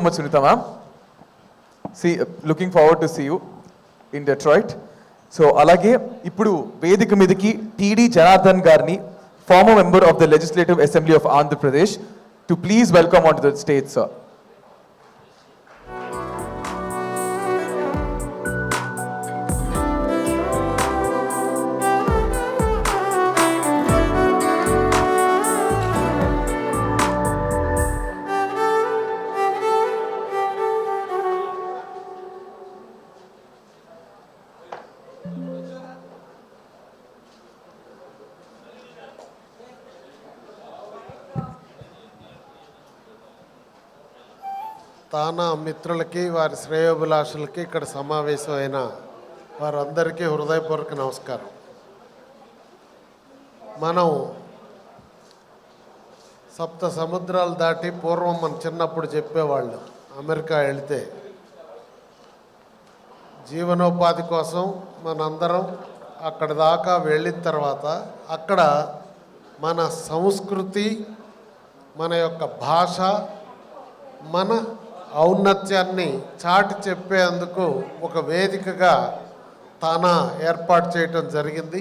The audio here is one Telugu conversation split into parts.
much, Sunita ma'am. Looking forward to see you in Detroit. So, alage ippudu vedika midiki TD Janardhan garni, former member of the Legislative Assembly of Andhra Pradesh, to please welcome onto the stage, sir. తానా మిత్రులకి వారి శ్రేయోభిలాషులకి ఇక్కడ సమావేశమైన వారందరికీ హృదయపూర్వక నమస్కారం. మనం సప్త సముద్రాలు దాటి పూర్వం మన చిన్నప్పుడు చెప్పేవాళ్ళు అమెరికా వెళితే జీవనోపాధి కోసం మనందరం అక్కడ దాకా వెళ్ళిన తర్వాత అక్కడ మన సంస్కృతి, మన యొక్క భాష, మన ఔన్నత్యాన్ని చాటి చెప్పేందుకు ఒక వేదికగా తానా ఏర్పాటు చేయటం జరిగింది.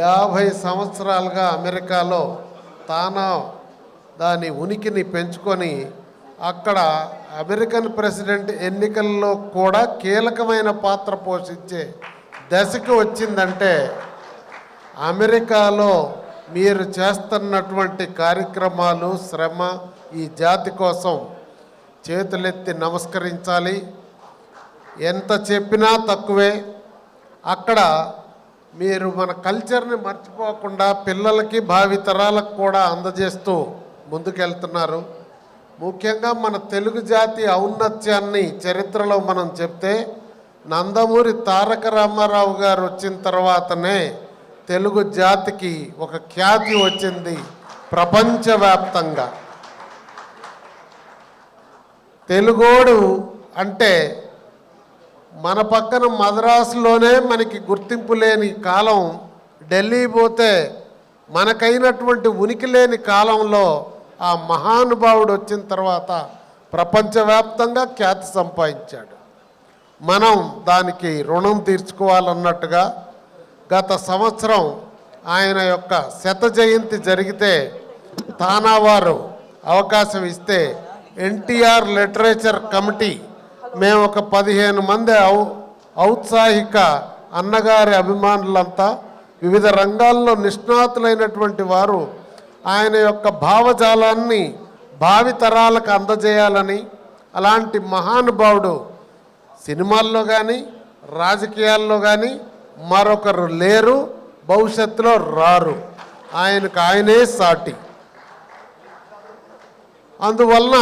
50 సంవత్సరాలుగా అమెరికాలో తానా దాని ఉనికిని పెంచుకొని అక్కడ అమెరికన్ ప్రెసిడెంట్ ఎన్నికల్లో కూడా కీలకమైన పాత్ర పోషించే దశకు వచ్చిందంటే అమెరికాలో మీరు చేస్తున్నటువంటి కార్యక్రమాలు, శ్రమ ఈ జాతి కోసం చేతులెత్తి నమస్కరించాలి. ఎంత చెప్పినా తక్కువే. అక్కడ మీరు మన కల్చర్ని మర్చిపోకుండా పిల్లలకి, భావితరాలకు కూడా అందజేస్తూ ముందుకెళ్తున్నారు. ముఖ్యంగా మన తెలుగు జాతి ఔన్నత్యాన్ని చరిత్రలో మనం చెప్తే నందమూరి తారక రామారావు గారు వచ్చిన తర్వాతనే తెలుగు జాతికి ఒక ఖ్యాతి వచ్చింది ప్రపంచవ్యాప్తంగా. తెలుగోడు అంటే మన పక్కన మద్రాసులోనే మనకి గుర్తింపు లేని కాలం, ఢిల్లీ పోతే మనకైనటువంటి ఉనికి లేని కాలంలో ఆ మహానుభావుడు వచ్చిన తర్వాత ప్రపంచవ్యాప్తంగా ఖ్యాతి సంపాదించాడు. మనం దానికి రుణం తీర్చుకోవాలన్నట్టుగా గత సంవత్సరం ఆయన యొక్క 100వ జయంతి జరిగితే తానా వారు అవకాశం ఇస్తే ఎన్టీఆర్ లిటరేచర్ కమిటీ మేము ఒక 15 మంది ఔత్సాహిక అన్నగారి అభిమానులంతా వివిధ రంగాల్లో నిష్ణాతులైనటువంటి వారు ఆయన యొక్క భావజాలాన్ని భావితరాలకు అందజేయాలని, అలాంటి మహానుభావుడు సినిమాల్లో కానీ రాజకీయాల్లో కానీ మరొకరు లేరు, భవిష్యత్తులో రారు. ఆయనకు ఆయనే సాటి. అందువలన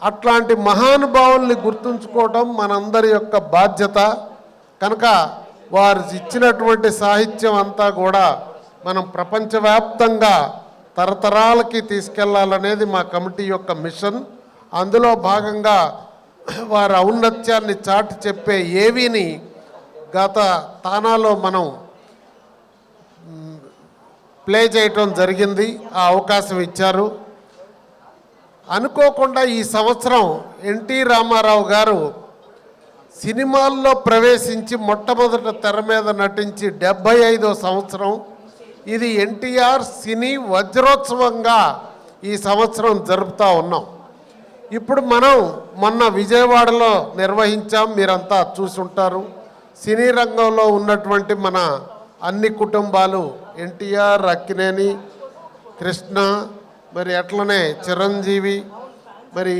అట్లాంటి మహానుభావుల్ని గుర్తుంచుకోవటం మనందరి యొక్క బాధ్యత. కనుక వారు ఇచ్చినటువంటి సాహిత్యం అంతా కూడా మనం ప్రపంచవ్యాప్తంగా తరతరాలకి తీసుకెళ్లాలనేది మా కమిటీ యొక్క మిషన్. అందులో భాగంగా వారి ఔన్నత్యాన్ని చాటి చెప్పే ఏవీని గత తానాలో మనం ప్లే చేయటం జరిగింది. ఆ అవకాశం ఇచ్చారు. అనుకోకుండా ఈ సంవత్సరం ఎన్టీ రామారావు గారు సినిమాల్లో ప్రవేశించి మొట్టమొదట తెర మీద నటించి 75వ సంవత్సరం. ఇది ఎన్టీఆర్ సినీ వజ్రోత్సవంగా ఈ సంవత్సరం జరుపుతూ ఉన్నాం. ఇప్పుడు మనం మొన్న విజయవాడలో నిర్వహించాం, మీరంతా చూసుంటారు. సినీ రంగంలో ఉన్నటువంటి మన అన్ని కుటుంబాలు, ఎన్టీఆర్, అక్కినేని, కృష్ణ, మరి అట్లనే చిరంజీవి, మరి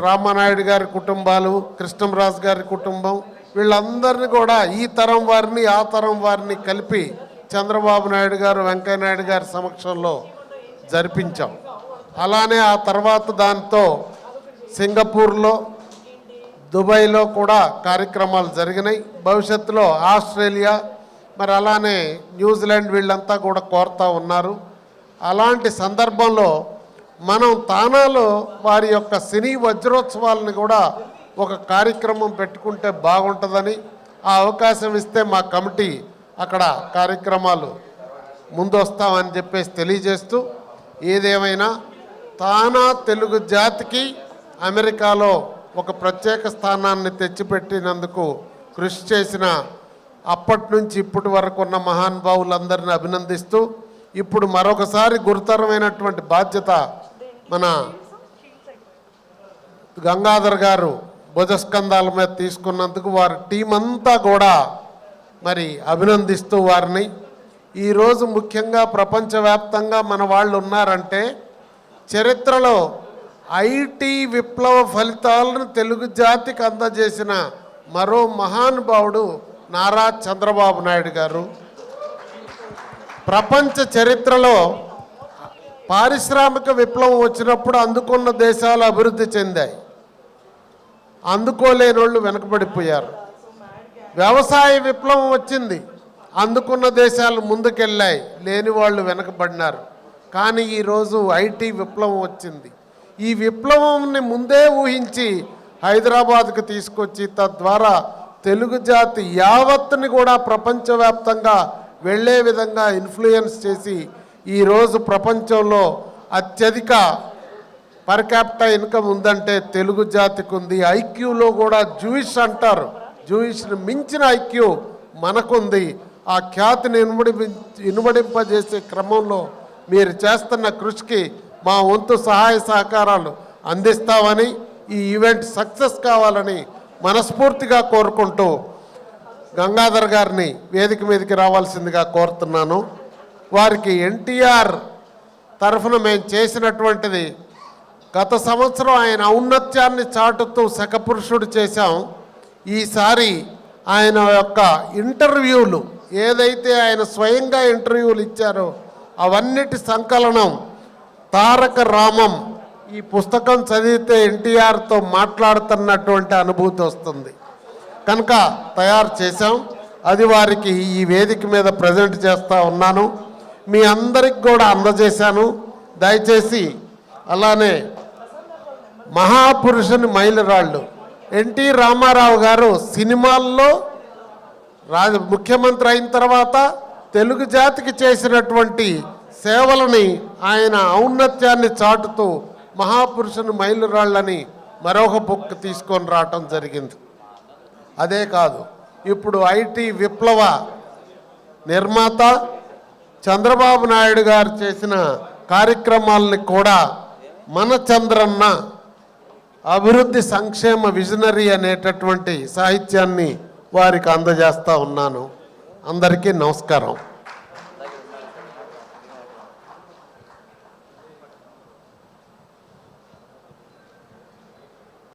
రామానాయుడు గారి కుటుంబాలు, కృష్ణంరాజు గారి కుటుంబం, వీళ్ళందరినీ కూడా ఈ తరం వారిని ఆ తరం వారిని కలిపి చంద్రబాబు నాయుడు గారు, వెంకయ్య నాయుడు గారి సమక్షంలో జరిపించాం. అలానే ఆ తర్వాత దాంతో సింగపూర్లో, దుబాయ్లో కూడా కార్యక్రమాలు జరిగినాయి. భవిష్యత్తులో ఆస్ట్రేలియా, మరి అలానే న్యూజిలాండ్ వీళ్ళంతా కూడా కోరుతూ ఉన్నారు. అలాంటి సందర్భంలో మనం తానాలో వారి యొక్క సినీ వజ్రోత్సవాలను కూడా ఒక కార్యక్రమం పెట్టుకుంటే బాగుంటుందని ఆ అవకాశం ఇస్తే మా కమిటీ అక్కడ కార్యక్రమాలు ముందొస్తామని చెప్పేసి తెలియజేస్తూ, ఏదేమైనా తానా తెలుగు జాతికి అమెరికాలో ఒక ప్రత్యేక స్థానాన్ని తెచ్చిపెట్టినందుకు కృషి చేసిన అప్పటి నుంచి ఇప్పటి వరకు ఉన్న మహానుభావులందరినీ అభినందిస్తూ ఇప్పుడు మరొకసారి గురుతరమైనటువంటి బాధ్యత మన గంగాధర్ గారు భుజస్కంధాల మీద తీసుకున్నందుకు వారి టీం అంతా కూడా మరి అభినందిస్తూ వారిని ఈరోజు ముఖ్యంగా ప్రపంచవ్యాప్తంగా మన వాళ్ళు ఉన్నారంటే చరిత్రలో ఐటీ విప్లవ ఫలితాలను తెలుగు జాతికి అందజేసిన మరో మహానుభావుడు నారా చంద్రబాబు నాయుడు గారు. ప్రపంచ చరిత్రలో పారిశ్రామిక విప్లవం వచ్చినప్పుడు అందుకున్న దేశాలు అభివృద్ధి చెందాయి, అందుకోలేని వాళ్ళు వెనకబడిపోయారు. వ్యవసాయ విప్లవం వచ్చింది, అందుకున్న దేశాలు ముందుకెళ్ళాయి, లేని వాళ్ళు వెనకబడినారు. కానీ ఈరోజు ఐటీ విప్లవం వచ్చింది. ఈ విప్లవంని ముందే ఊహించి హైదరాబాద్కు తీసుకొచ్చి తద్వారా తెలుగు జాతి యావత్తుని కూడా ప్రపంచవ్యాప్తంగా వెళ్ళే విధంగా ఇన్ఫ్లుయెన్స్ చేసి ఈరోజు ప్రపంచంలో అత్యధిక పర్ క్యాపిటల్ ఇన్కమ్ ఉందంటే తెలుగు జాతికి ఉంది. ఐక్యూలో కూడా జూయిష్ అంటారు, జూయిష్ని మించిన ఐక్యూ మనకుంది. ఆ ఖ్యాతిని ఇనుమడింపజేసే క్రమంలో మీరు చేస్తున్న కృషికి మా వంతు సహాయ సహకారాలు అందిస్తామని, ఈ ఈవెంట్ సక్సెస్ కావాలని మనస్ఫూర్తిగా కోరుకుంటూ గంగాధర్ గారిని వేదిక మీదకి రావాల్సిందిగా కోరుతున్నాను. వారికి ఎన్టీఆర్ తరఫున మేము చేసినటువంటిది గత సంవత్సరం ఆయన ఔన్నత్యాన్ని చాటుతూ శకపురుషుడు చేశాం. ఈసారి ఆయన యొక్క ఇంటర్వ్యూలు ఏదైతే ఆయన స్వయంగా ఇంటర్వ్యూలు ఇచ్చారో అవన్నిటి సంకలనం తారక రామం. ఈ పుస్తకం చదివితే ఎన్టీఆర్తో మాట్లాడుతున్నటువంటి అనుభూతి వస్తుంది కనుక తయారు చేశాం. అది వారికి ఈ వేదిక మీద ప్రజెంట్ చేస్తూ ఉన్నాను. మీ అందరికి కూడా అందజేశాను. దయచేసి అలానే మహాపురుషుని మైలురాళ్ళు ఎన్టీ రామారావు గారు సినిమాల్లో ముఖ్యమంత్రి అయిన తర్వాత తెలుగు జాతికి చేసినటువంటి సేవలని ఆయన ఔన్నత్యాన్ని చాటుతూ మహాపురుషుని మైలురాళ్ళని మరొక బుక్ తీసుకొని రావటం జరిగింది. అదే కాదు, ఇప్పుడు ఐటీ విప్లవ నిర్మాత చంద్రబాబు నాయుడు గారు చేసిన కార్యక్రమాలని కూడా మన చంద్రన్న అభివృద్ధి సంక్షేమ విజనరీ అనేటటువంటి సాహిత్యాన్ని వారికి అందజేస్తూ ఉన్నాను. అందరికీ నమస్కారం.